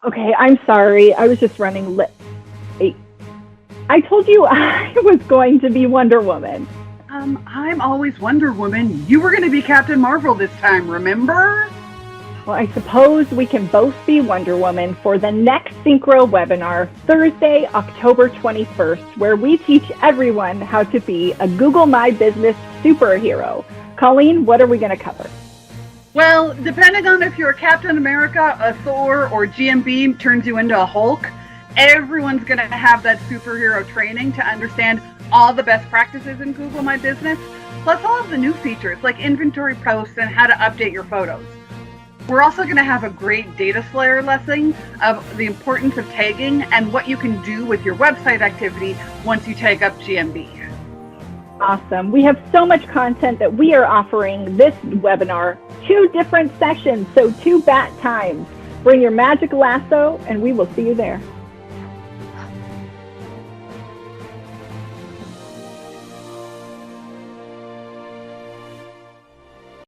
Okay, I'm sorry. I was just running late. I told you I was going to be Wonder Woman. I'm always Wonder Woman. You were going to be Captain Marvel this time, remember? Well, I suppose we can both be Wonder Woman for the next Synchro webinar, Thursday, October 21st, where we teach everyone how to be a Google My Business superhero. Colleen, what are we going to cover? Well, depending on if you're a Captain America, a Thor, or GMB turns you into a Hulk, everyone's going to have that superhero training to understand all the best practices in Google My Business, plus all of the new features like inventory posts and how to update your photos. We're also going to have a great data slayer lesson of the importance of tagging and what you can do with your website activity once you tag up GMB. Awesome. We have so much content that we are offering this webinar, 2 different sessions, so 2 bat times. Bring your magic lasso and we will see you there.